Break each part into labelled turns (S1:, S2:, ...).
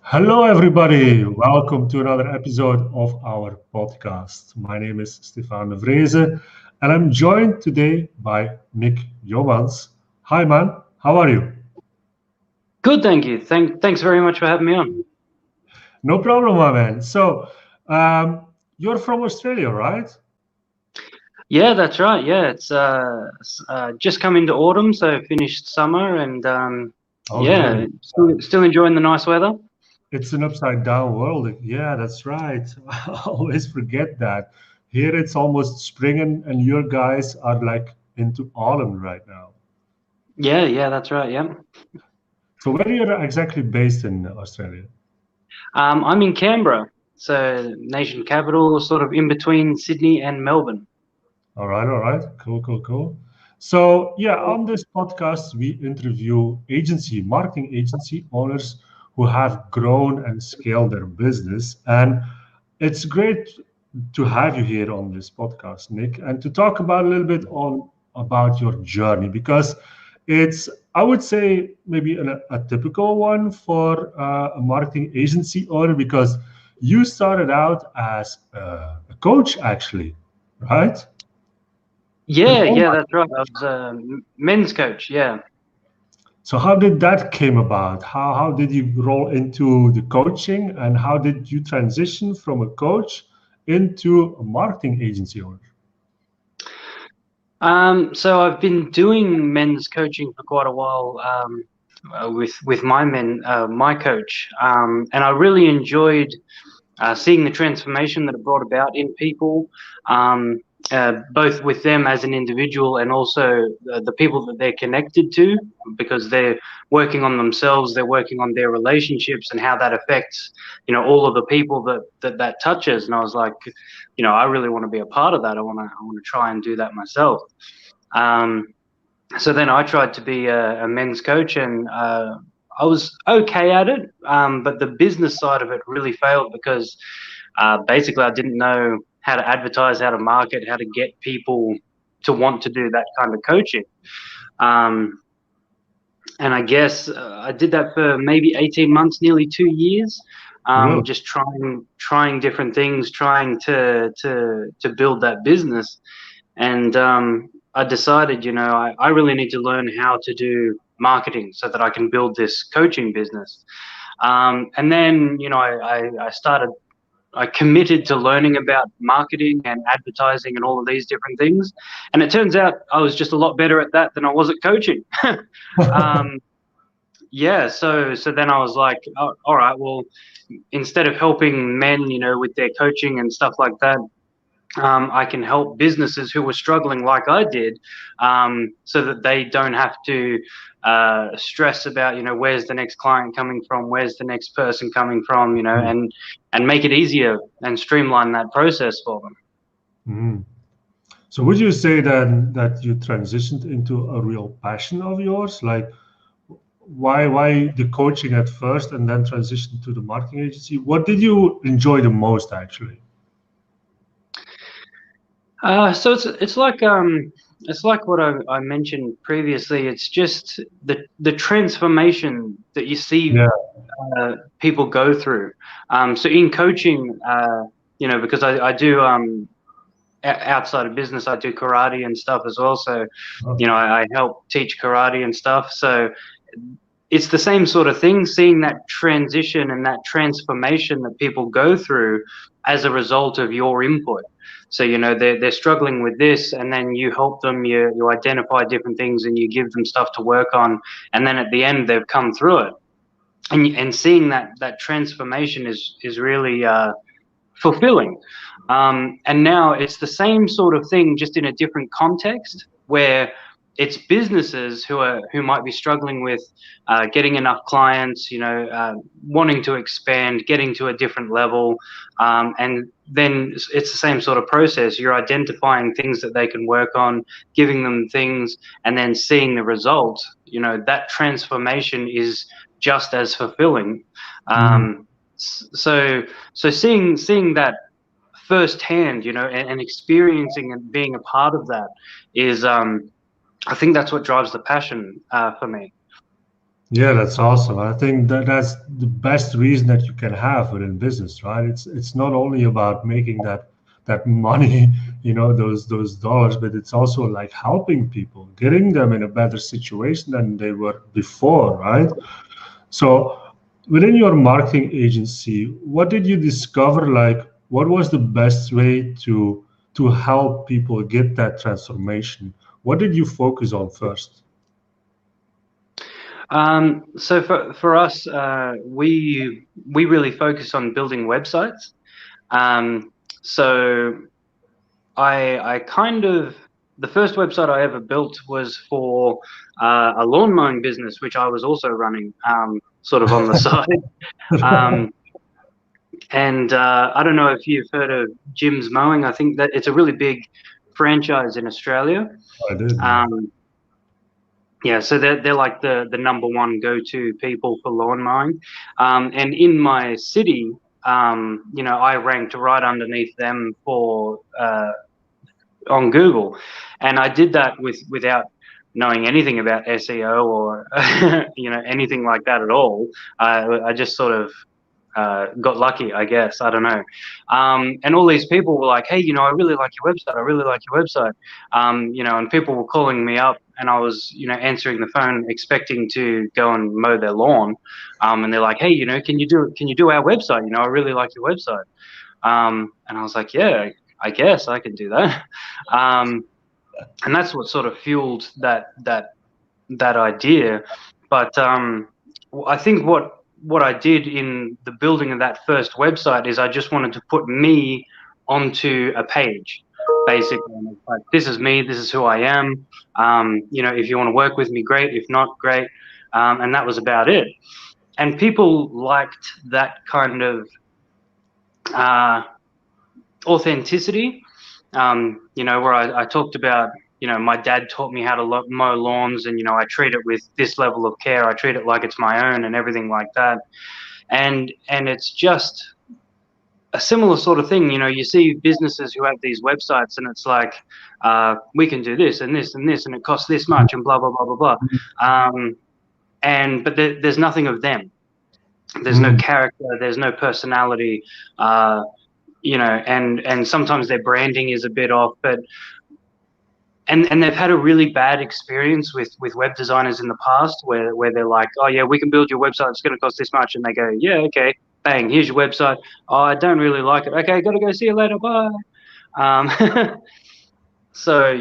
S1: Hello, everybody. Welcome to another episode of our podcast. My name is Stefan de Vreese, and I'm joined today by Nick Yeomans. Hi, man. How are you?
S2: Good, thank you. Thanks very much for having me on.
S1: No problem, my man. You're from Australia, right?
S2: Yeah, that's right. Yeah, it's just come into autumn, so finished summer, and
S1: Oh,
S2: yeah,
S1: great.
S2: still enjoying the nice weather.
S1: It's an upside down world. Yeah, that's right. I always forget that. Here it's almost spring, and your guys are like into autumn right now.
S2: Yeah, that's right. Yeah,
S1: So, where are you exactly based in Australia?
S2: I'm in Canberra, so nation capital, sort of in between Sydney and Melbourne.
S1: All right. Cool, cool, cool. So, yeah, on this podcast, we interview marketing agency owners who have grown and scaled their business. And it's great to have you here on this podcast, Nick, and to talk about a little bit on about your journey because it's, I would say, maybe a typical one for a marketing agency owner because you started out as a coach, actually, right? An
S2: Yeah,
S1: online.
S2: that's right. I was a men's coach. Yeah.
S1: So how did that came about? How did you roll into the coaching, and how did you transition from a coach into a marketing agency owner?
S2: So I've been doing men's coaching for quite a while. With my coach, and I really enjoyed seeing the transformation that it brought about in people, um, both with them as an individual and also the people that they're connected to, because they're working on themselves, they're working on their relationships and how that affects, all of the people that touches. And I was like, I really want to be a part of that. I want to try and do that myself. Um, so then I tried to be a men's coach, and I was okay at it, but the business side of it really failed because basically I didn't know how to advertise, how to market, how to get people to want to do that kind of coaching. Um, and I guess I did that for maybe 18 months, nearly 2 years,
S1: Really?
S2: just trying different things, trying to build that business. And I decided, I really need to learn how to do marketing so that I can build this coaching business. And then, I committed to learning about marketing and advertising and all of these different things. And it turns out I was just a lot better at that than I was at coaching. um, yeah, so then I was like, oh, all right, well, instead of helping men, with their coaching and stuff like that, I can help businesses who are struggling like I did, so that they don't have to stress about, where's the next client coming from, where's the next person coming from, and make it easier and streamline that process for them.
S1: Mhm. So would you say then that you transitioned into a real passion of yours? Like why the coaching at first and then transition to the marketing agency? What did you enjoy the most actually?
S2: So it's like what I mentioned previously. It's just the transformation that you see
S1: Yeah.
S2: people go through. So in coaching, because I do outside of business, I do karate and stuff as well. So,
S1: Oh,
S2: I help teach karate and stuff. So it's the same sort of thing, seeing that transition and that transformation that people go through as a result of your input. So, they're struggling with this, and then you help them, you identify different things and you give them stuff to work on. And then at the end, they've come through it. And seeing that transformation is really fulfilling. And now it's the same sort of thing, just in a different context, where it's businesses who might be struggling with getting enough clients, wanting to expand, getting to a different level, and then it's the same sort of process. You're identifying things that they can work on, giving them things, and then seeing the result. That transformation is just as fulfilling.
S1: mm,
S2: So seeing that firsthand, and experiencing and being a part of that is, I think that's what drives the passion for me.
S1: Yeah, that's awesome. I think that that's the best reason that you can have within business, right? It's not only about making that money, those dollars, but it's also like helping people, getting them in a better situation than they were before, right? So within your marketing agency, what did you discover? Like, what was the best way to help people get that transformation? What did you focus on first?
S2: So for us, we really focus on building websites. Um, so I kind of the first website I ever built was for a lawn mowing business, which I was also running, sort of on the side. Um, and I don't know if you've heard of Jim's Mowing. I think that it's a really big franchise in Australia.
S1: I did, yeah.
S2: Um, yeah, so they're like the number one go-to people for lawn mowing. And in my city, I ranked right underneath them for on Google, and I did that without knowing anything about SEO or anything like that at all. I just sort of got lucky, I guess. I don't know. And all these people were like, "Hey, I really like your website. I really like your website." And people were calling me up, and I was, answering the phone, expecting to go and mow their lawn. And they're like, "Hey, can you do our website? I really like your website." And I was like, "Yeah, I guess I can do that." Um, and that's what sort of fueled that idea. But I think what I did in the building of that first website is I just wanted to put me onto a page, basically. And it's like, this is me, this is who I am. If you want to work with me, great. If not, great. And that was about it. And people liked that kind of uh, authenticity. Where I talked about, my dad taught me how to mow lawns, and I treat it with this level of care. I treat it like it's my own, and everything like that. And it's just a similar sort of thing. You see businesses who have these websites, and it's like, we can do this and this and this, and it costs this much, and blah blah blah blah blah. But there's nothing of them. There's no
S1: Mm.
S2: character. There's no personality. And sometimes their branding is a bit off, but and they've had a really bad experience with web designers in the past where they're like, "Oh yeah, we can build your website, it's going to cost this much," and they go, "Yeah, okay, bang, here's your website. Oh, I don't really like it. Okay, gotta go, see you later, bye." um, so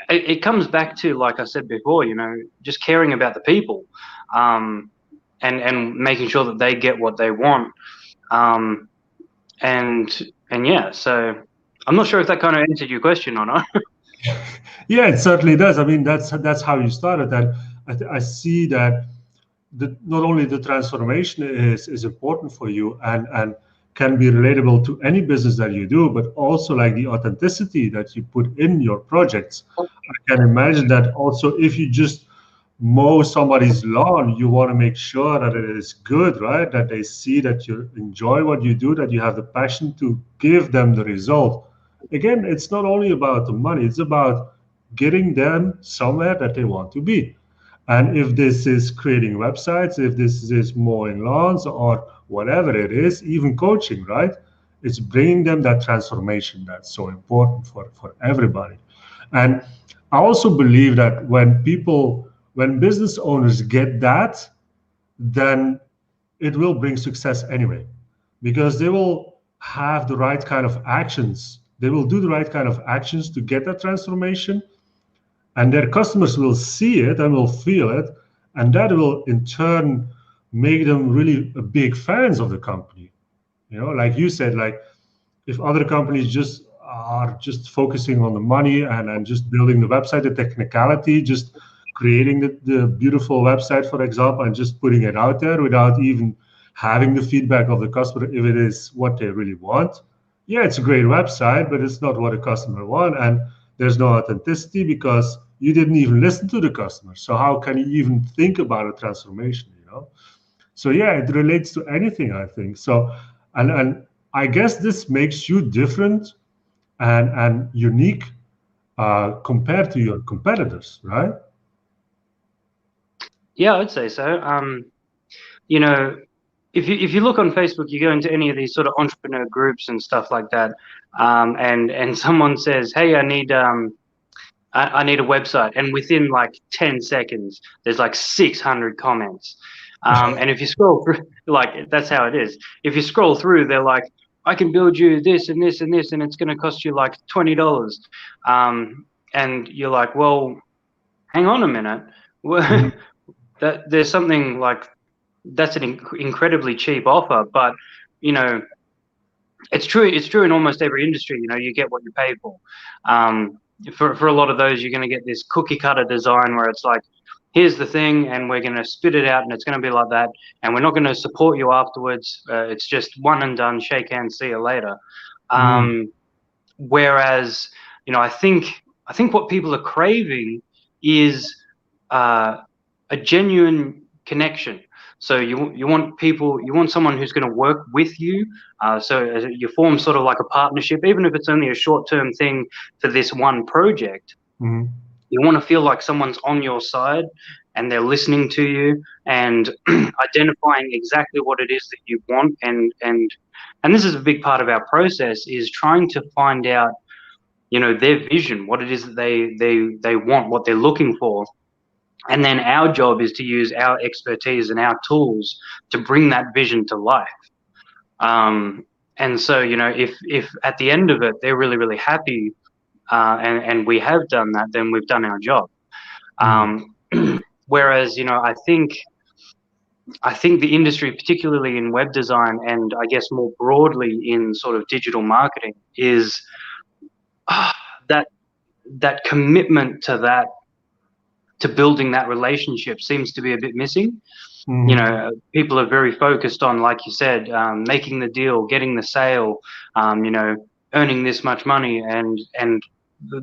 S2: it comes back to, like I said before, just caring about the people, um, and making sure that they get what they want. um, and and yeah, so I'm not sure if that kind of answered your question or not.
S1: Yeah, it certainly does. I mean, that's how you started. And I see that not only the transformation is important for you and can be relatable to any business that you do, but also like the authenticity that you put in your projects. I can imagine that also if you just mow somebody's lawn, you want to make sure that it is good, right? That they see that you enjoy what you do, that you have the passion to give them the result. Again, it's not only about the money, it's about getting them somewhere that they want to be. And if this is creating websites, if this is mowing lawns or whatever it is, even coaching, right? It's bringing them that transformation that's so important for everybody. And I also believe that when business owners get that, then it will bring success anyway, because they will have the right kind of actions. They will do the right kind of actions to get that transformation, and their customers will see it and will feel it, and that will in turn make them really big fans of the company. Like you said, like if other companies just are just focusing on the money and just building the website, the technicality, just creating the beautiful website, for example, and just putting it out there without even having the feedback of the customer if it is what they really want. Yeah, it's a great website, but it's not what a customer wants. And there's no authenticity because you didn't even listen to the customer. So how can you even think about a transformation? So yeah, it relates to anything, I think. So and I guess this makes you different and unique compared to your competitors, right?
S2: Yeah, I'd say so. You know, if you look on Facebook, you go into any of these sort of entrepreneur groups and stuff like that, and someone says, "Hey, I need a website," and within like 10 seconds, there's like 600 comments. And if you scroll through, like that's how it is. If you scroll through, they're like, "I can build you this and this and this, and it's going to cost you like $20." And you're like, "Well, hang on a minute."
S1: Mhm.
S2: That there's something like that's an incredibly cheap offer, but you know, it's true. It's true in almost every industry. You know, you get what you pay for. For a lot of those, you're going to get this cookie cutter design where it's like, here's the thing, and we're going to spit it out, and it's going to be like that, and we're not going to support you afterwards. It's just one and done. Shake hands, see you later.
S1: Mhm.
S2: Whereas, I think what people are craving is a genuine connection. So you want people, you want someone who's going to work with you. So you form sort of like a partnership, even if it's only a short-term thing for this one project.
S1: Mhm.
S2: You want to feel like someone's on your side and they're listening to you and identifying exactly what it is that you want. And this is a big part of our process is trying to find out, their vision, what it is that they want, what they're looking for. And then our job is to use our expertise and our tools to bring that vision to life. Um, and so, if at the end of it they're really, really happy, and we have done that, then we've done our job.
S1: Mhm.
S2: Um, whereas, I think the industry, particularly in web design, and I guess more broadly in sort of digital marketing, is uh, that that commitment to building that relationship seems to be a bit missing.
S1: Mhm.
S2: People are very focused on, like you said, making the deal, getting the sale, earning this much money, and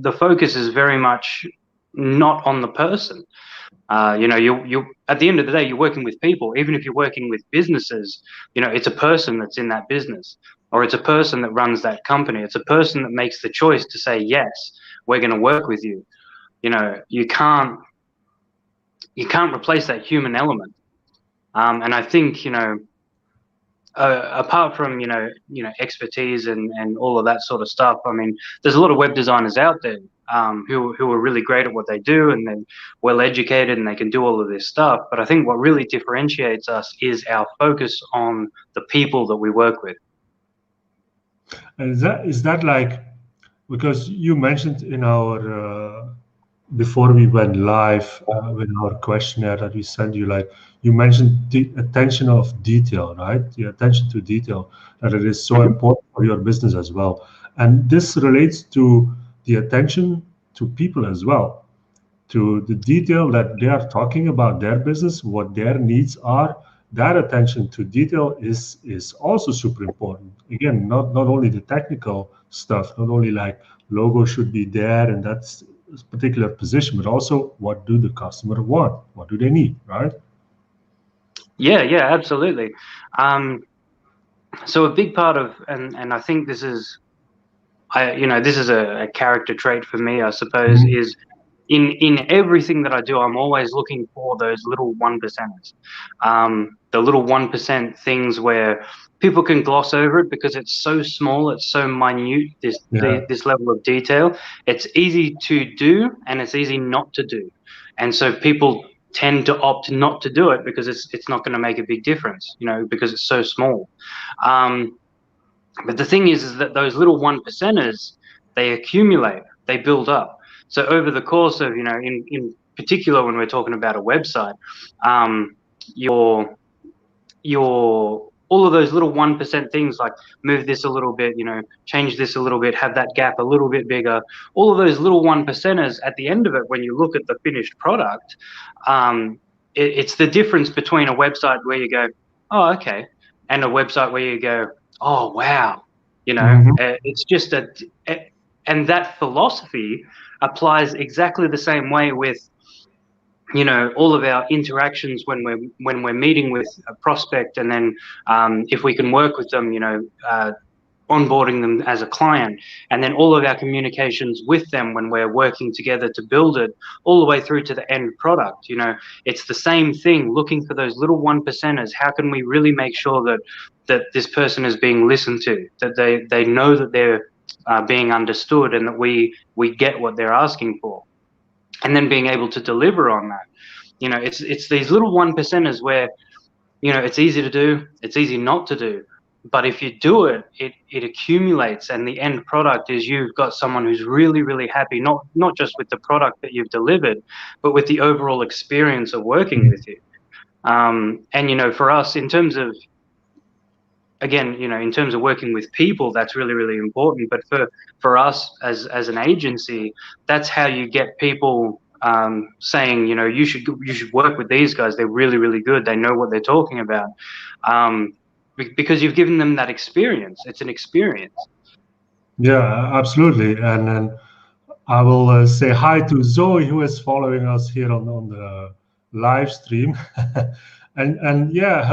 S2: the focus is very much not on the person. You at the end of the day, you're working with people. Even if you're working with businesses, it's a person that's in that business, or it's a person that runs that company. It's a person that makes the choice to say, yes, we're going to work with you. You can't replace that human element. And I think, apart from expertise and all of that sort of stuff, I mean, there's a lot of web designers out there, who are really great at what they do, and they're well educated and they can do all of this stuff. But I think what really differentiates us is our focus on the people that we work with.
S1: And is that like, because you mentioned in our before we went live with our questionnaire that we sent you, like you mentioned the attention of detail, right? The attention to detail, that it is so
S2: Mhm.
S1: important for your business as well. And this relates to the attention to people as well, to the detail that they are talking about their business, what their needs are. That attention to detail is also super important. Again, not only the technical stuff, not only like logo should be there and that's a particular position, but also what do the customer want? What do they need, right?
S2: Yeah, yeah, absolutely. Um, so a big part of, and I think this is a character trait for me, I suppose,
S1: Mhm.
S2: is in everything that I do, I'm always looking for those little 1%ers, the little 1% things where people can gloss over it because it's so small, it's so minute.
S1: Yeah.
S2: This level of detail, it's easy to do and it's easy not to do, and so people tend to opt not to do it because it's not going to make a big difference, because it's so small. Um, but the thing is that those little 1%ers, they accumulate, they build up. So over the course of, in particular, when we're talking about a website, um, your all of those little 1% things like move this a little bit, change this a little bit, have that gap a little bit bigger. All of those little 1%ers at the end of it, when you look at the finished product, it's the difference between a website where you go, oh, okay, and a website where you go, oh, wow.
S1: Mhm.
S2: It's just and that philosophy applies exactly the same way with all of our interactions when we're meeting with a prospect, and then if we can work with them, onboarding them as a client, and then all of our communications with them when we're working together to build it, all the way through to the end product. It's the same thing, looking for those little 1%ers. How can we really make sure that this person is being listened to, that they know that they're being understood, and that we get what they're asking for, and then being able to deliver on that. It's these little 1%ers where it's easy to do, it's easy not to do. But if you do it, it accumulates, and the end product is you've got someone who's really, really happy, not just with the product that you've delivered, but with the overall experience of working with you. And for us, in terms of, again, in terms of working with people, that's really, really important. But for us as an agency, that's how you get people saying, you should work with these guys. They're really, really good. They know what they're talking about. Because you've given them that experience. It's an experience.
S1: Yeah, absolutely. And I will say hi to Zoe, who is following us here on the live stream. and yeah,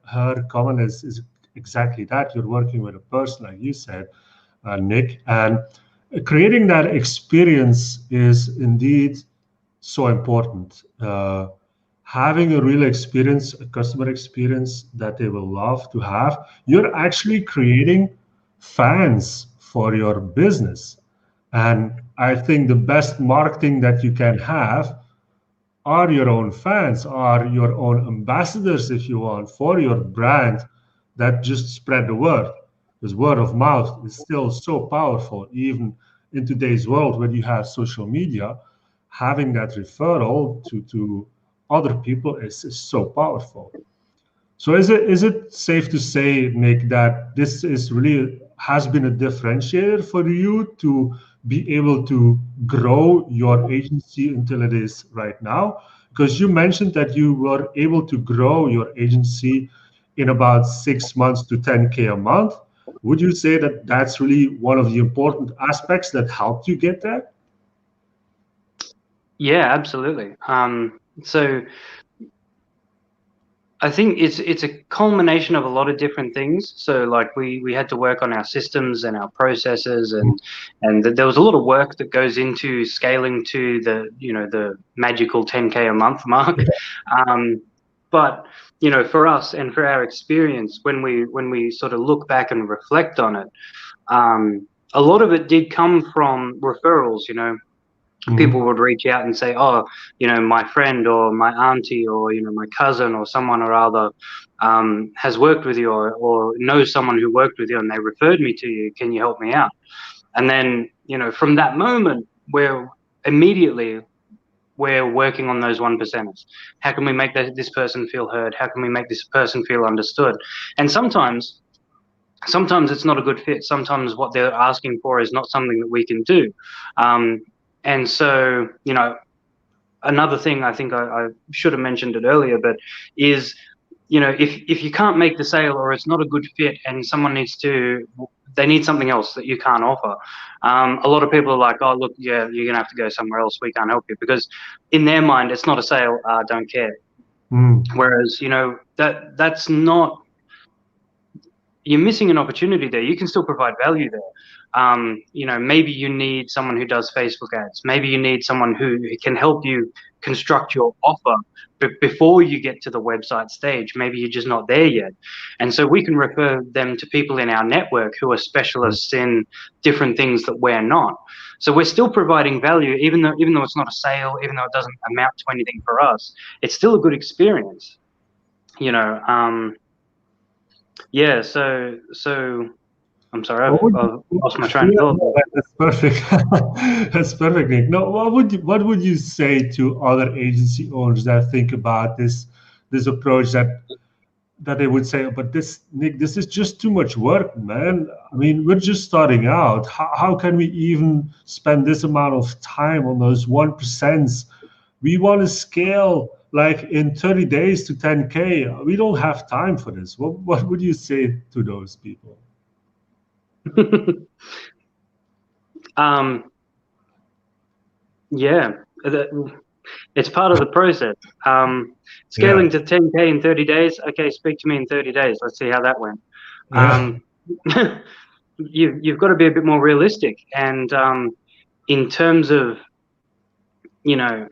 S1: her comment is exactly that. You're working with a person, like you said, Nick, and creating that experience is indeed so important. Having a real experience, a customer experience that they will love to have, you're actually creating fans for your business. And I think the best marketing that you can have are your own fans, are your own ambassadors, if you want, for your brand, that just spread the word. Because word of mouth is still so powerful, even in today's world where you have social media. Having that referral to other people is so powerful. So is it safe to say, Nick, that this is really has been a differentiator for you to be able to grow your agency until it is right now? Because you mentioned that you were able to grow your agency in about 6 months to 10K a month. Would you say that that's really one of the important aspects that helped you get there?
S2: Yeah, absolutely. So I think it's a culmination of a lot of different things. So like we had to work on our systems and our processes, and there was a lot of work that goes into scaling to the magical 10K a month mark. But for us and for our experience, when we sort of look back and reflect on it, a lot of it did come from referrals. People would reach out and say, oh, my friend or my auntie or, my cousin or someone or other has worked with you or knows someone who worked with you and they referred me to you. Can you help me out? And then, from that moment, we're working on those 1%ers. How can we make this person feel heard? How can we make this person feel understood? And sometimes it's not a good fit. Sometimes what they're asking for is not something that we can do. And so, another thing, I think I should have mentioned it earlier, but is, if you can't make the sale or it's not a good fit and someone they need something else that you can't offer. A lot of people are like, oh, look, yeah, you're going to have to go somewhere else. We can't help you, because in their mind, it's not a sale. Don't care. Whereas, that's not, you're missing an opportunity there. You can still provide value there. Maybe you need someone who does Facebook ads. Maybe you need someone who can help you construct your offer before you get to the website stage. Maybe you're just not there yet. And so we can refer them to people in our network who are specialists in different things that we're not. So we're still providing value, even though it's not a sale, even though it doesn't amount to anything for us. It's still a good experience. Yeah, so I'm sorry, I've lost my train of thought.
S1: No, that's perfect. That's perfect, Nick. No, what would you say to other agency owners that think about this approach, that they would say, but Nick, this is just too much work, man. I mean, we're just starting out. How can we even spend this amount of time on those 1%? We want to scale like in 30 days to 10K. We don't have time for this. What would you say to those people?
S2: Yeah, it's part of the process. Scaling to 10K in 30 days. Okay, speak to me in 30 days. Let's see how that went. you've got to be a bit more realistic. And in terms of, you know,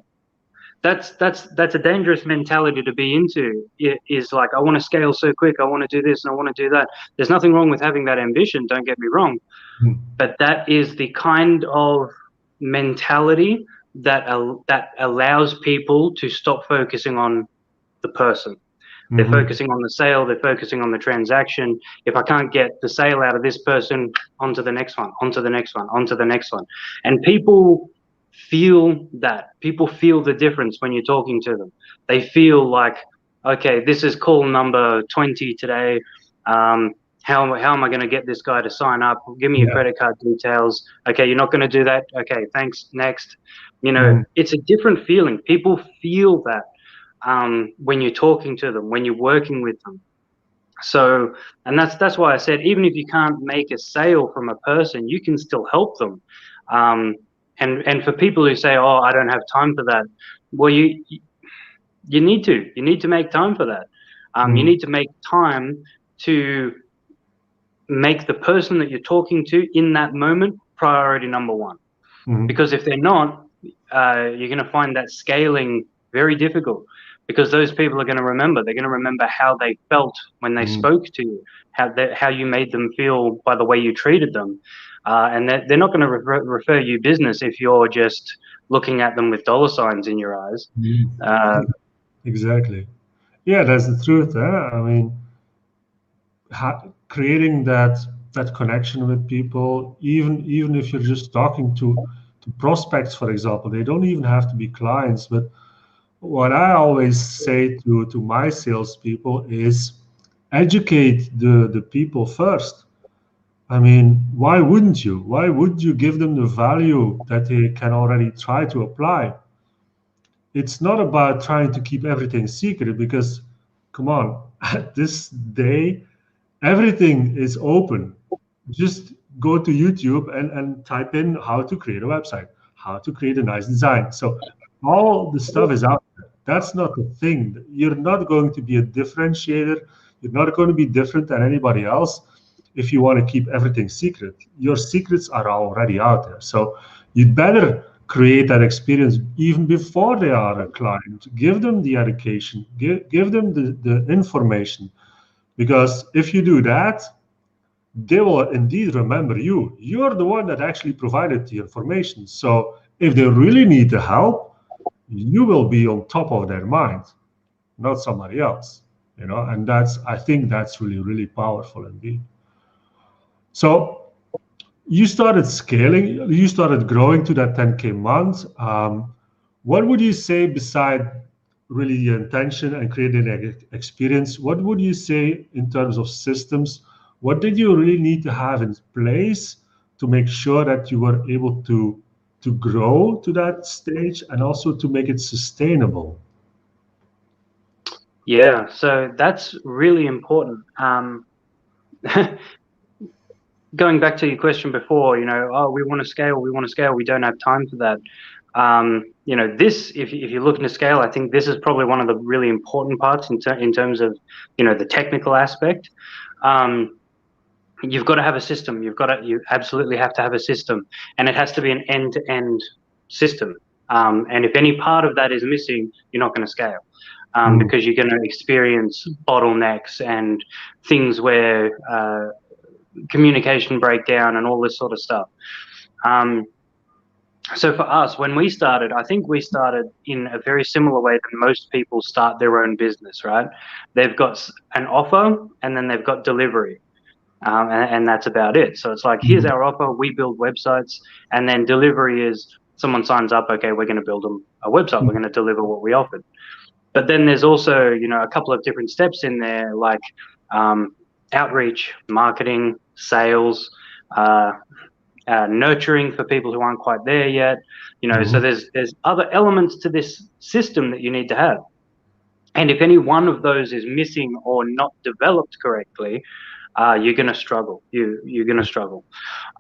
S2: that's a dangerous mentality to be into. It is like, I want to scale so quick, I want to do this and I want to do that. There's nothing wrong with having that ambition, don't get me wrong, but that is the kind of mentality that allows people to stop focusing on the person. They're focusing on the sale, they're focusing on the transaction. If I can't get the sale out of this person, on to the next one, on to the next one, on to the next one. And people feel that. People feel the difference when you're talking to them. They feel like, okay, this is call number 20 today. How am I going to get this guy to sign up? Give me your credit card details. Okay, you're not going to do that. Okay, thanks. Next. You know, it's a different feeling. People feel that when you're talking to them, when you're working with them. So, and that's why I said, even if you can't make a sale from a person, you can still help them. And for people who say, "Oh, I don't have time for that," well, you need to make time for that. You need to make time to make the person that you're talking to in that moment priority number one. Because if they're not, you're going to find that scaling very difficult, because those people are going to remember. They're going to remember how they felt when they spoke to you, how you made them feel by the way you treated them. And they're not going to refer you business if you're just looking at them with dollar signs in your eyes.
S1: Exactly. Yeah, that's the truth. I mean, creating that connection with people, even if you're just talking to prospects, for example, they don't even have to be clients. But what I always say to my salespeople is educate the people first. I mean, why wouldn't you? Why would you give them the value that they can already try to apply? It's not about trying to keep everything secret, because, come on, at this day, everything is open. Just go to YouTube and type in how to create a website, how to create a nice design. So all the stuff is out there. That's not the thing. You're not going to be a differentiator. You're not going to be different than anybody else if you want to keep everything secret. Your secrets are already out there. So you'd better create that experience even before they are a client. Give them the education, give them the information. Because if you do that, they will indeed remember you. You're the one that actually provided the information. So if they really need the help, you will be on top of their mind, not somebody else. And I think that's really, really powerful indeed. So you started scaling, you started growing to that 10K month. What would you say, beside really the intention and creating an experience, what would you say in terms of systems? What did you really need to have in place to make sure that you were able to grow to that stage and also to make it sustainable?
S2: Yeah, so that's really important. Going back to your question before, oh, we want to scale, we don't have time for that. This, if you're looking to scale, I think this is probably one of the really important parts in terms of, the technical aspect. You've got to have a system. You absolutely have to have a system, and it has to be an end-to-end system. And if any part of that is missing, you're not going to scale, because you're going to experience bottlenecks and things where communication breakdown and all this sort of stuff. So for us, when we started, I think we started in a very similar way that most people start their own business, right? They've got an offer and then they've got delivery. And that's about it. So it's like, here's our offer, we build websites, and then delivery is someone signs up, okay, we're going to build them a website, we're going to deliver what we offered. But then there's also, a couple of different steps in there, like outreach, marketing, sales, nurturing for people who aren't quite there yet. So there's other elements to this system that you need to have. And if any one of those is missing or not developed correctly, you're going to struggle. You're going to struggle.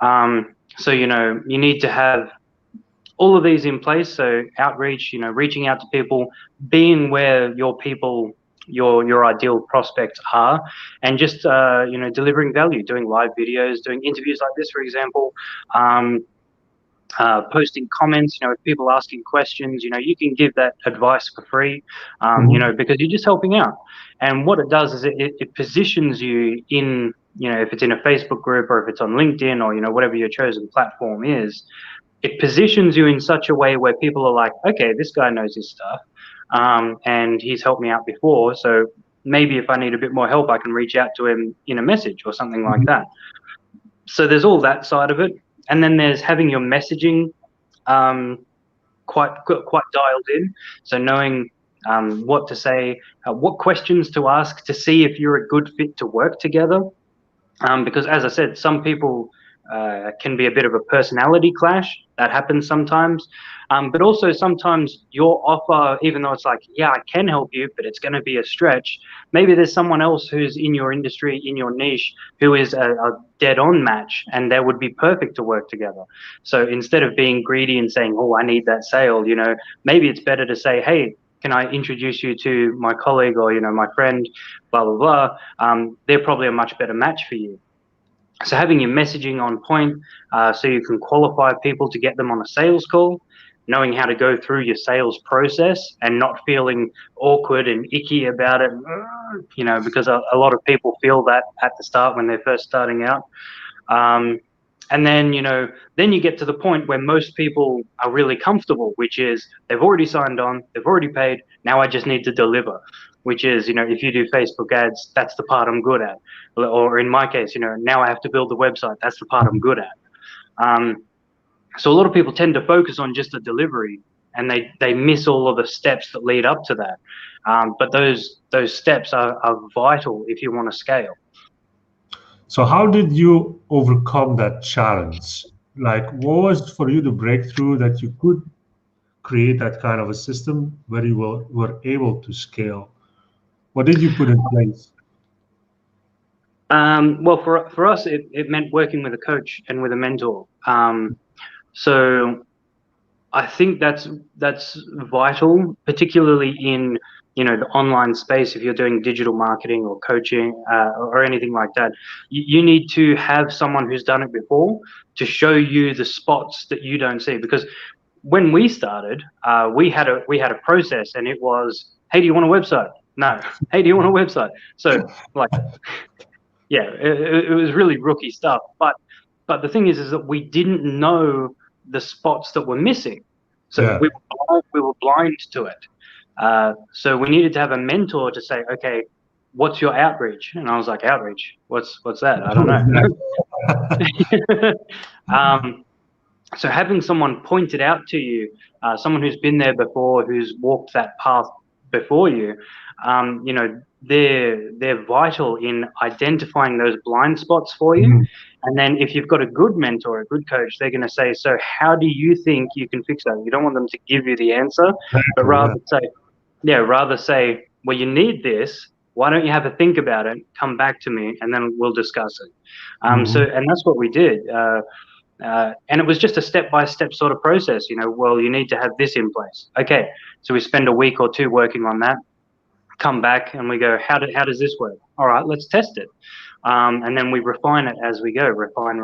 S2: So, you need to have all of these in place. So outreach, reaching out to people, being where your people your ideal prospects are, and just delivering value, doing live videos, doing interviews like this, for example. Posting comments, if people asking questions, you can give that advice for free, because you're just helping out. And what it does is it positions you in, if it's in a Facebook group or if it's on LinkedIn or, whatever your chosen platform is, it positions you in such a way where people are like, okay, this guy knows his stuff, and he's helped me out before. So maybe if I need a bit more help, I can reach out to him in a message or something like that. So there's all that side of it. And then there's having your messaging quite dialed in. So knowing what to say, what questions to ask to see if you're a good fit to work together. Because as I said, some people can be a bit of a personality clash. That happens sometimes. But also sometimes your offer, even though it's like, yeah, I can help you, but it's going to be a stretch. Maybe there's someone else who's in your industry, in your niche, who is a dead-on match, and that would be perfect to work together. So instead of being greedy and saying, oh, I need that sale, maybe it's better to say, hey, can I introduce you to my colleague or, my friend, blah, blah, blah. They're probably a much better match for you. So having your messaging on point, so you can qualify people to get them on a sales call, knowing how to go through your sales process and not feeling awkward and icky about it, because a lot of people feel that at the start when they're first starting out. And then, then you get to the point where most people are really comfortable, which is they've already signed on, they've already paid, now I just need to deliver, which is, if you do Facebook ads, that's the part I'm good at. Or in my case, now I have to build the website, that's the part I'm good at. So a lot of people tend to focus on just the delivery, and they miss all of the steps that lead up to that. But those steps are vital if you want to scale.
S1: So how did you overcome that challenge? Like, what was for you the breakthrough that you could create that kind of a system where you were able to scale? What did you put in place?
S2: Well, for us, it meant working with a coach and with a mentor. So I think that's vital, particularly in the online space. If you're doing digital marketing or coaching or anything like that, you need to have someone who's done it before to show you the spots that you don't see. Because when we started, we had a process, and it was, hey, do you want a website? No. Hey, do you want a website? So like, yeah, it was really rookie stuff. But the thing is that we didn't know the spots that were missing. So
S1: Yeah.
S2: we were blind to it. So we needed to have a mentor to say, okay, what's your outreach? And I was like, outreach? What's that? I don't know. So having someone point it out to you, someone who's been there before, who's walked that path before you, they're vital in identifying those blind spots for you.
S1: Mhm.
S2: And then if you've got a good mentor, a good coach, they're going to say, so how do you think you can fix that? You don't want them to give you the answer, but rather say, well, you need this. Why don't you have a think about it? Come back to me, and then we'll discuss it. And that's what we did. And it was just a step-by-step sort of process. Well, you need to have this in place. Okay, so we spend a week or two working on that. Come back and we go, how does this work? All right, let's test it. And then we refine it as we go, refine.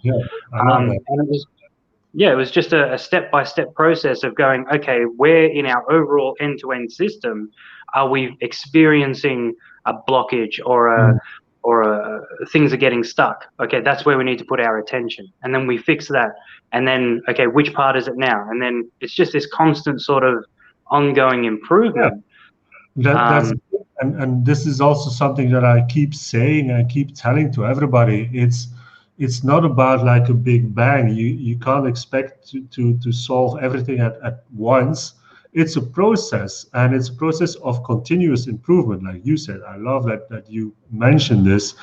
S1: Yeah, I love that.
S2: And it was just a step-by-step process of going, okay, where in our overall end-to-end system are we experiencing a blockage or things are getting stuck? Okay, that's where we need to put our attention. And then we fix that. And then, okay, which part is it now? And then it's just this constant sort of ongoing improvement.
S1: Yeah. That's and this is also something that I keep saying, I keep telling to everybody. It's not about like a big bang. You can't expect to solve everything at once. It's a process, and it's a process of continuous improvement, like you said. I love that you mentioned this.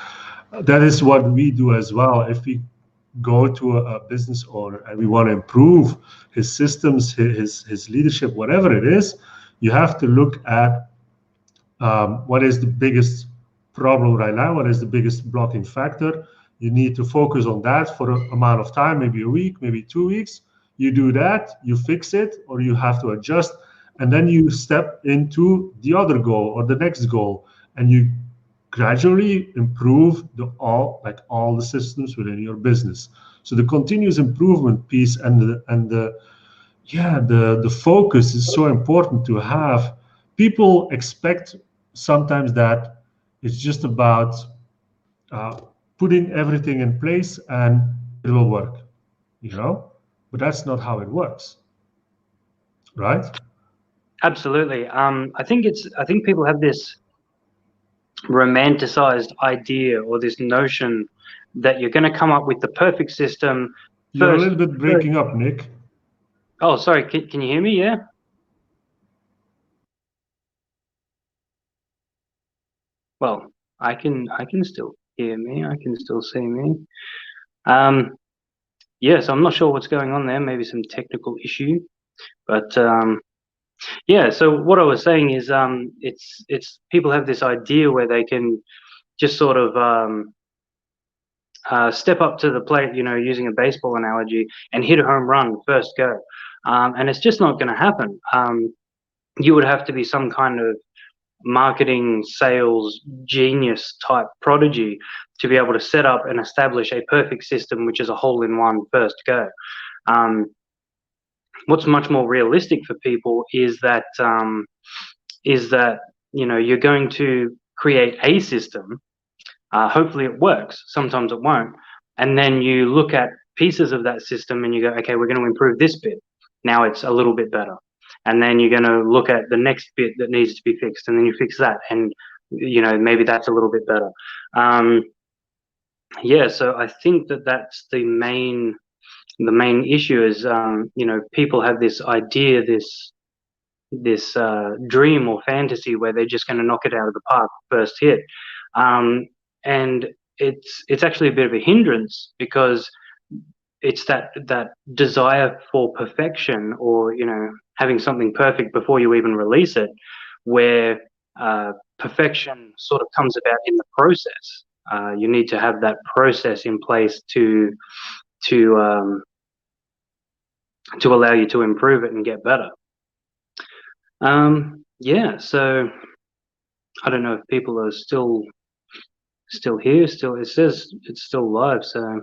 S1: That is what we do as well. If we go to a business owner and we want to improve his systems, his leadership, whatever it is, you have to look at what is the biggest problem right now? What is the biggest blocking factor? You need to focus on that for an amount of time, maybe a week, maybe 2 weeks. You do that, you fix it, or you have to adjust. and then you step into the other goal or the next goal, and you gradually improve all the systems within your business. So the continuous improvement piece and the focus is so important to have. People expect sometimes that it's just about putting everything in place and it will work, but that's not how it works, right?
S2: Absolutely. I think people have this romanticized idea or this notion that you're going to come up with the perfect system
S1: You're a
S2: first.
S1: little bit breaking up, Nick.
S2: Oh, sorry. Can you hear me? Yeah. Well, I can still hear me. I can still see me. Yes, I'm not sure what's going on there. Maybe some technical issue, but yeah. So what I was saying is, it's people have this idea where they can just sort of step up to the plate, using a baseball analogy, and hit a home run first go, and it's just not going to happen. You would have to be some kind of marketing sales genius type prodigy to be able to set up and establish a perfect system, which is a hole-in-one first go. What's much more realistic for people is that you're going to create a system. Hopefully it works. Sometimes it won't. And then you look at pieces of that system and you go, okay, we're going to improve this bit. Now it's a little bit better. And then you're going to look at the next bit that needs to be fixed, and then you fix that, and maybe that's a little bit better. Yeah, so I think that's the main issue is people have this idea, this dream or fantasy where they're just going to knock it out of the park first hit, and it's actually a bit of a hindrance, because it's that desire for perfection, or having something perfect before you even release it, where perfection sort of comes about in the process. You need to have that process in place to allow you to improve it and get better. Yeah, so I don't know if people are still here. It says it's still live, so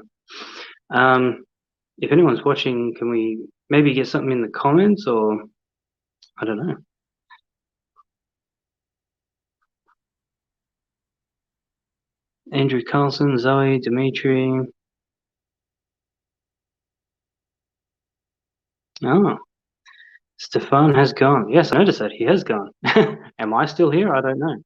S2: if anyone's watching, can we maybe get something in the comments, or I don't know. Andrew Carlson, Zoe, Dimitri. Oh, Stefan has gone. Yes, I noticed that he has gone. Am I still here? I don't know.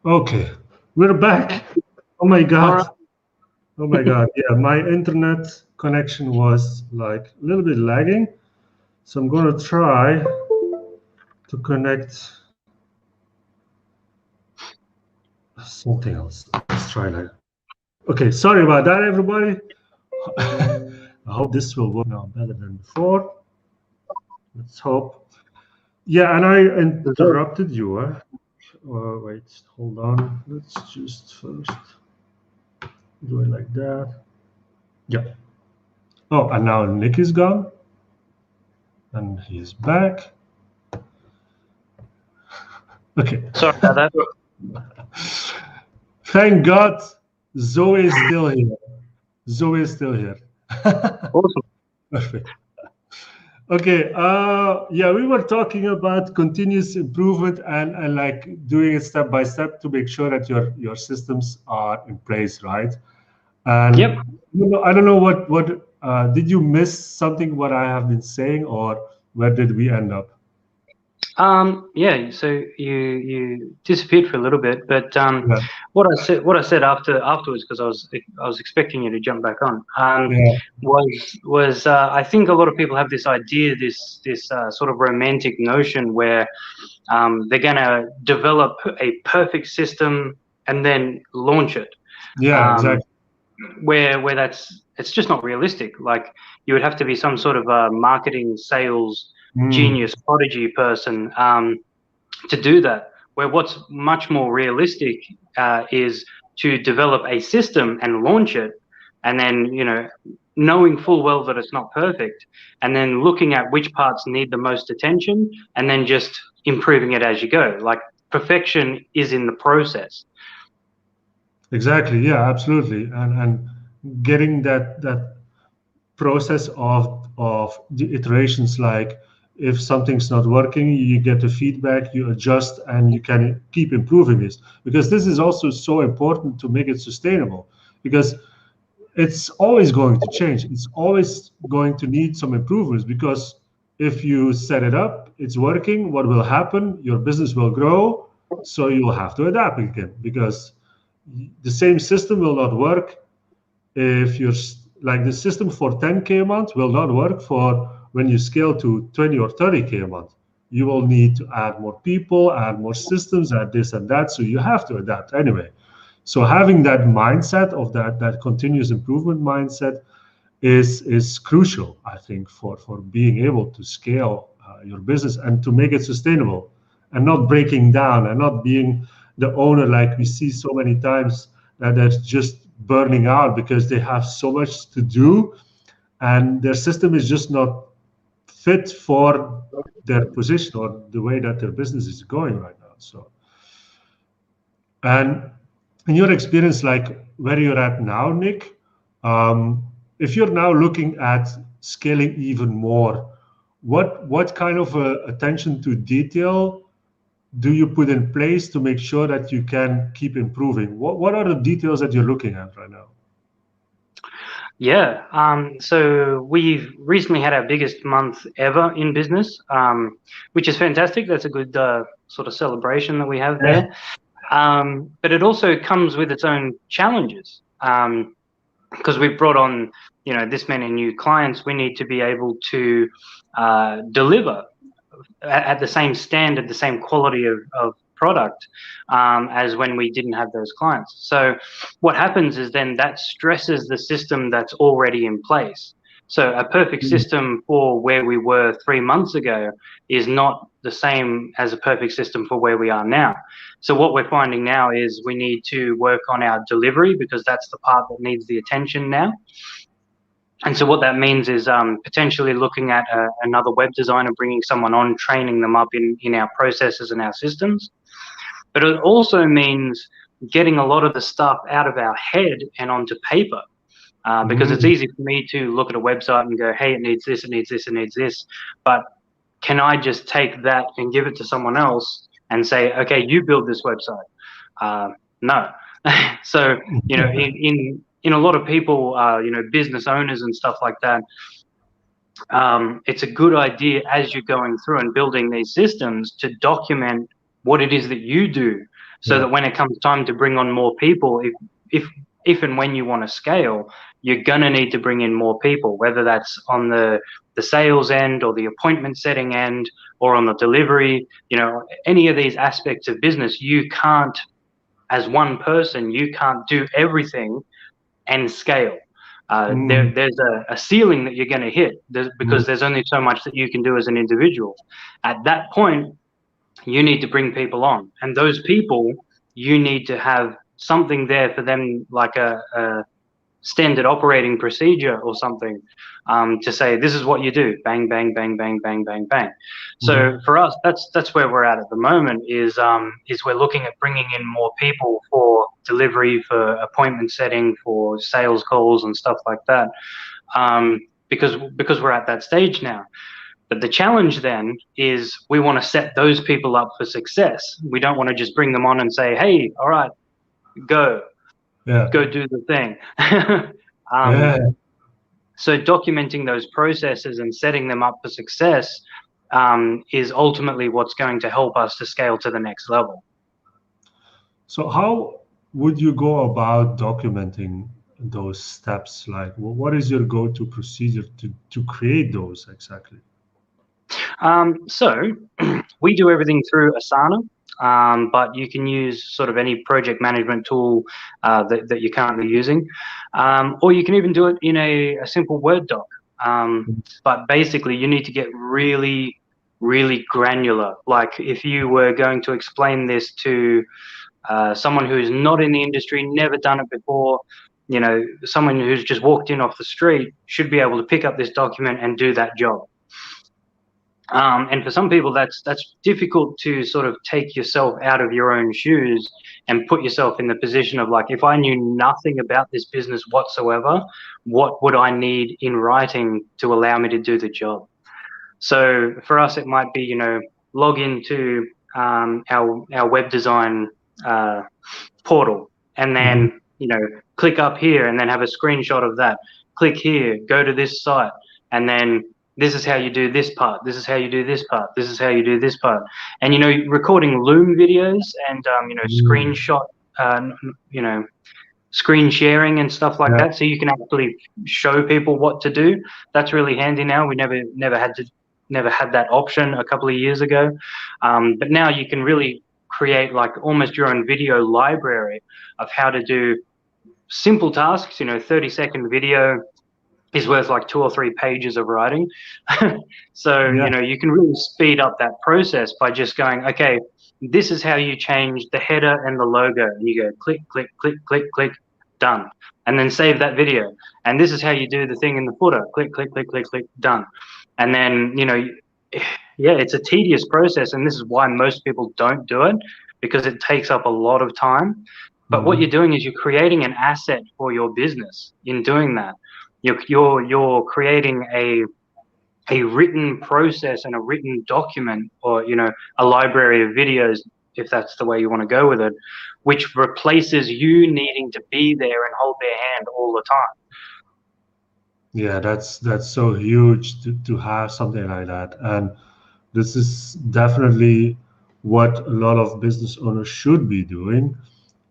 S1: Okay, we're back. Oh my God.
S2: Right.
S1: Oh my God. Yeah, my internet connection was like a little bit lagging. So I'm going to try to connect something else. Let's try that. Okay, sorry about that, everybody. I hope this will work now better than before. Let's hope. Yeah, and I interrupted you. Wait, hold on. Let's just first do it like that. Yeah. Oh, and now Nick is gone. And he's back. Okay.
S2: Sorry about that.
S1: Thank God Zoe is still here. Zoe is still here.
S2: Awesome.
S1: Perfect. Okay. Yeah, we were talking about continuous improvement and like doing it step by step to make sure that your systems are in place, right? And
S2: Yep.
S1: I don't know what did you miss something what I have been saying, or where did we end up?
S2: Yeah, so you disappeared for a little bit, but
S1: Yeah,
S2: what I said afterwards, because I was expecting you to jump back on,
S1: yeah,
S2: was I think a lot of people have this idea, this sort of romantic notion where they're gonna develop a perfect system and then launch it.
S1: yeah,
S2: Um,
S1: exactly.
S2: where it's just not realistic. Like you would have to be some sort of a marketing sales
S1: Mm,
S2: genius prodigy person to do that. Where what's much more realistic is to develop a system and launch it, and then knowing full well that it's not perfect, and then looking at which parts need the most attention, and then just improving it as you go. Like perfection is in the process.
S1: exactly. Yeah, absolutely. And getting that process of the iterations, like if something's not working, you get the feedback, you adjust, and you can keep improving this, because this is also so important to make it sustainable, because it's always going to change, it's always going to need some improvements, because if you set it up, it's working, what will happen? Your business will grow, so you'll have to adapt again, because the same system will not work if you're like the system for 10K a month will not work for when you scale to 20 or 30K a month. You will need to add more people, add more systems, add this and that, so you have to adapt anyway. So having that mindset of that continuous improvement mindset is crucial, I think, for being able to scale your business and to make it sustainable, and not breaking down, and not being the owner like we see so many times, that they're just burning out because they have so much to do and their system is just not fit for their position or the way that their business is going right now. So, and in your experience, like where you're at now, Nick, um, if you're now looking at scaling even more, what kind of attention to detail do you put in place to make sure that you can keep improving? What are the details that you're looking at right now?
S2: Yeah. So we've recently had our biggest month ever in business, which is fantastic. That's a good sort of celebration that we have
S1: Yeah.
S2: there. But it also comes with its own challenges. Because we've brought on, this many new clients, we need to be able to deliver at the same standard, the same quality of product as when we didn't have those clients. So what happens is then that stresses the system that's already in place. So a perfect
S1: Mm,
S2: system for where we were 3 months ago is not the same as a perfect system for where we are now. So what we're finding now is we need to work on our delivery, because that's the part that needs the attention now. And so what that means is potentially looking at another web designer, bringing someone on, training them up in our processes and our systems. But it also means getting a lot of the stuff out of our head and onto paper. Because it's
S1: mm,
S2: easy for me to look at a website and go, hey, it needs this, it needs this, it needs this. But can I just take that and give it to someone else and say, okay, you build this website? No. So, in a lot of people, business owners and stuff like that, it's a good idea as you're going through and building these systems to document what it is that you do, so
S1: yeah.
S2: that when it comes time to bring on more people, if and when you want to scale, you're gonna need to bring in more people, whether that's on the sales end or the appointment setting end or on the delivery. Any of these aspects of business, you can't, as one person, you can't do everything and scale.
S1: Mm,
S2: There's a ceiling that you're going to hit,
S1: mm,
S2: because there's only so much that you can do as an individual. At that point, you need to bring people on, and those people, you need to have something there for them, like a standard operating procedure or something, to say this is what you do: bang, bang, bang, bang, bang, bang, bang.
S1: mhm.
S2: So for us, that's where we're at the moment. Is we're looking at bringing in more people for delivery, for appointment setting, for sales calls and stuff like that, because we're at that stage now. But the challenge then is we want to set those people up for success. We don't want to just bring them on and say, hey, all right, go
S1: Yeah.
S2: go do the thing. um,
S1: Yeah.
S2: So documenting those processes and setting them up for success is ultimately what's going to help us to scale to the next level.
S1: So how would you go about documenting those steps? Like, what is your go-to procedure to create those exactly?
S2: So we do everything through Asana, but you can use sort of any project management tool that you're currently using, or you can even do it in a simple Word doc. But basically, you need to get really, really granular. Like if you were going to explain this to someone who's not in the industry, never done it before, someone who's just walked in off the street should be able to pick up this document and do that job. And for some people, that's difficult to sort of take yourself out of your own shoes and put yourself in the position of like, if I knew nothing about this business whatsoever, what would I need in writing to allow me to do the job? So for us, it might be, log into our web design portal, and then click up here, and then have a screenshot of that. Click here, go to this site, and then this is how you do this part. This is how you do this part. This is how you do this part. And recording Loom videos and screenshot, screen sharing and stuff like that, so you can actually show people what to do. That's really handy now. We never had that option a couple of years ago, but now you can really create like almost your own video library of how to do simple tasks. 30-second video is worth like 2 or 3 pages of writing. So you can really speed up that process by just going, okay, this is how you change the header and the logo, and you go click, click, click, click, click, done, and then save that video. And this is how you do the thing in the footer, click, click, click, click, click, done. And then it's a tedious process, and this is why most people don't do it, because it takes up a lot of time. But what you're doing is you're creating an asset for your business in doing that. You're creating a written process and a written document, or a library of videos, if that's the way you want to go with it, which replaces you needing to be there and hold their hand all the time.
S1: Yeah, that's so huge to have something like that. And this is definitely what a lot of business owners should be doing.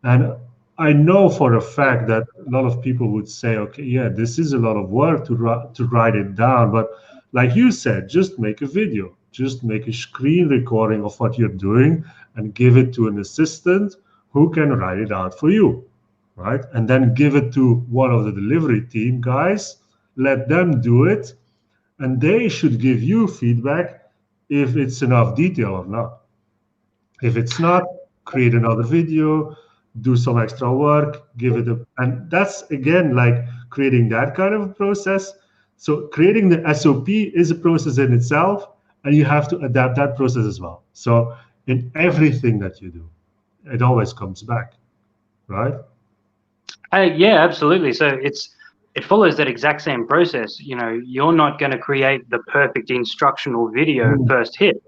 S1: And I know for a fact that a lot of people would say, okay, yeah, this is a lot of work to write it down. But like you said, just make a video, just make a screen recording of what you're doing and give it to an assistant who can write it out for you, right? And then give it to one of the delivery team guys, let them do it, and they should give you feedback if it's enough detail or not. If it's not, create another video, do some extra work, give it a, and that's again like creating that kind of a process. So creating the SOP is a process in itself, and you have to adapt that process as well. So in everything that you do, it always comes back, right?
S2: Yeah, absolutely. So it follows that exact same process. You're not going to create the perfect instructional video first hit.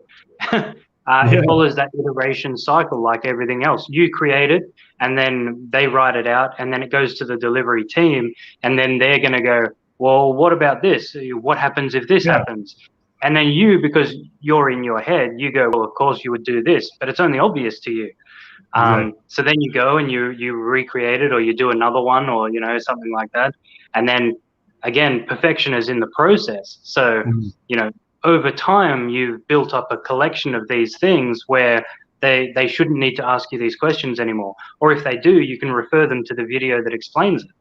S2: It follows that iteration cycle like everything else. You create it, and then they write it out, and then it goes to the delivery team, and then they're going to go, well, what about this? What happens if this happens? And then you, because you're in your head, you go, well, of course you would do this, but it's only obvious to you. So then you go and you recreate it, or you do another one, or something like that. And then again, perfection is in the process. So over time you've built up a collection of these things where they shouldn't need to ask you these questions anymore, or if they do, you can refer them to the video that explains it.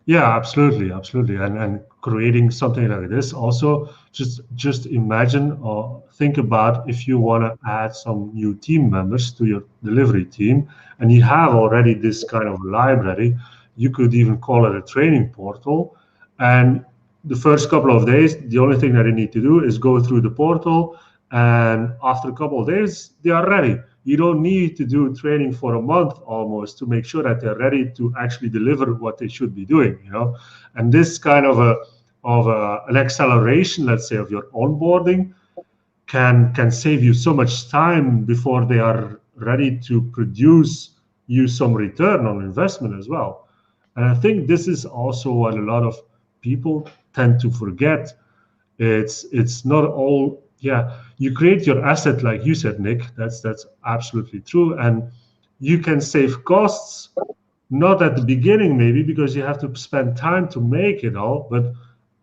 S1: Yeah, absolutely. And creating something like this also, just imagine or think about if you want to add some new team members to your delivery team, and you have already this kind of library. You could even call it a training portal. And the first couple of days, the only thing that you need to do is go through the portal, and after a couple of days, they are ready. You don't need to do training for a month almost to make sure that they're ready to actually deliver what they should be doing, And this kind of an acceleration, let's say, of your onboarding can save you so much time before they are ready to produce you some return on investment as well. And I think this is also what a lot of people tend to forget. It's not all Yeah, you create your asset, like you said, Nick. That's absolutely true, and you can save costs. Not at the beginning, maybe, because you have to spend time to make it all, but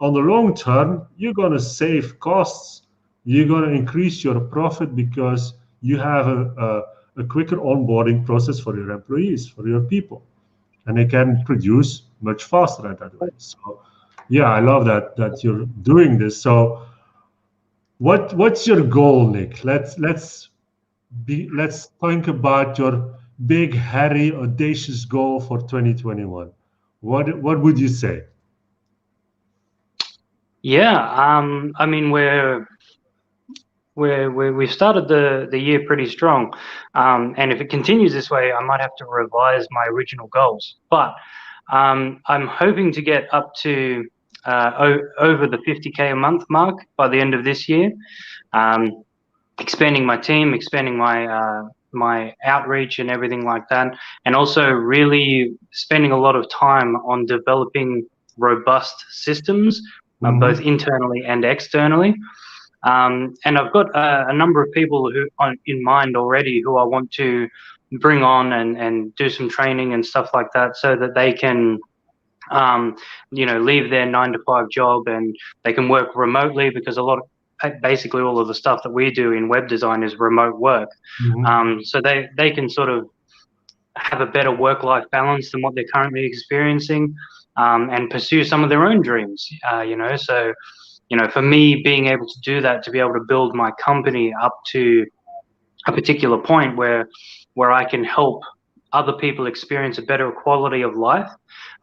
S1: on the long term, you're gonna save costs. You're gonna increase your profit because you have a quicker onboarding process for your employees, for your people, and they can produce much faster at that way. So, yeah, I love that you're doing this. So, what's your goal, Nick? Let's think about your big, hairy, audacious goal for 2021. What would you say?
S2: Yeah, I mean, we've started the year pretty strong, and if it continues this way, I might have to revise my original goals. But I'm hoping to get up to over the 50K a month mark by the end of this year. Expanding my team, expanding my outreach and everything like that, and also really spending a lot of time on developing robust systems, both
S1: Mhm.
S2: internally and externally. And I've got a number of people in mind already who I want to bring on and do some training and stuff like that, so that they can leave their 9 to 5 job and they can work remotely, because basically all of the stuff that we do in web design is remote work.
S1: Mhm.
S2: So they can sort of have a better work-life balance than what they're currently experiencing, and pursue some of their own dreams. So for me, being able to do that, to be able to build my company up to a particular point where I can help other people experience a better quality of life.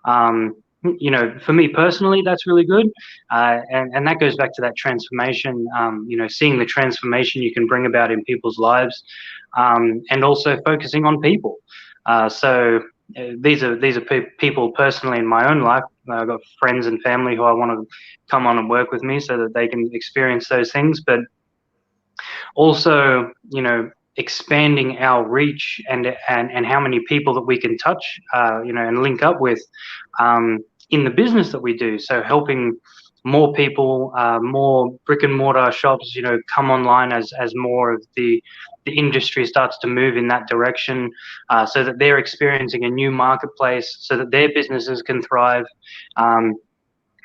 S2: For me personally, that's really good, and that goes back to that transformation. Seeing the transformation you can bring about in people's lives, and also focusing on people. These are people personally in my own life. I've got friends and family who I want to come on and work with me so that they can experience those things, but also, expanding our reach and how many people that we can touch, and link up with, in the business that we do. So helping more people, more brick and mortar shops, come online as more of the industry starts to move in that direction, so that they're experiencing a new marketplace, so that their businesses can thrive. And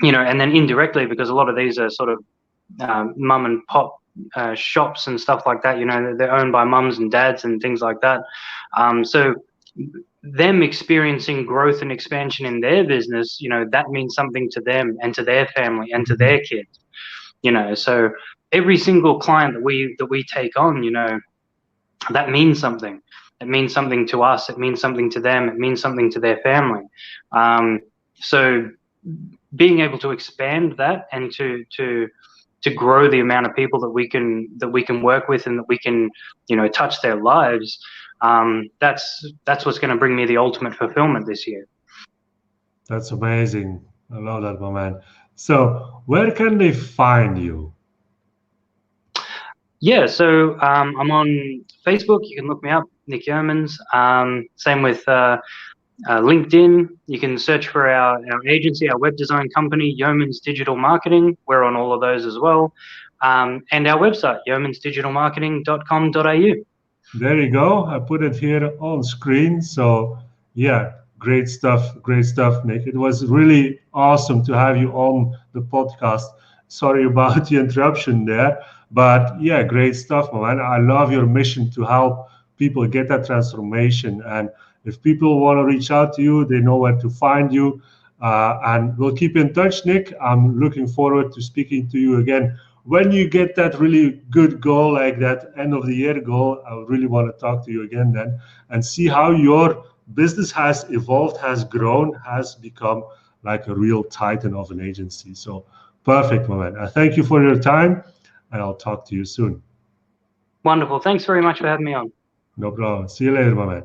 S2: then indirectly, because a lot of these are sort of mum and pop shops and stuff like that. They're owned by mums and dads and things like that. So them experiencing growth and expansion in their business, that means something to them and to their family and to
S1: Mhm.
S2: their kids. So every single client that we take on, that means something. It means something to us. It means something to them. It means something to their family. So being able to expand that and to grow the amount of people that we can work with and that we can touch their lives, that's what's going to bring me the ultimate fulfillment this year.
S1: That's amazing. I love that, my man. So, where can they find you?
S2: Yeah, so I'm on Facebook. You can look me up, Nick Yeomans. Same with LinkedIn. You can search for our agency, our web design company, Yeomans Digital Marketing. We're on all of those as well. And our website, yeomansdigitalmarketing.com.au.
S1: There you go. I put it here on screen. So, yeah, great stuff, Nick. It was really awesome to have you on the podcast. Sorry about the interruption there, but yeah, great stuff, man. I love your mission to help people get that transformation. And if people want to reach out to you, they know where to find you. And we'll keep in touch, Nick. I'm looking forward to speaking to you again when you get that really good goal, like that end of the year goal. I really want to talk to you again then and see how your business has evolved, has grown, has become like a real titan of an agency. So perfect, my man. Thank you for your time, and I'll talk to you soon.
S2: Wonderful. Thanks very much for having me on.
S1: No problem. See you later, my man.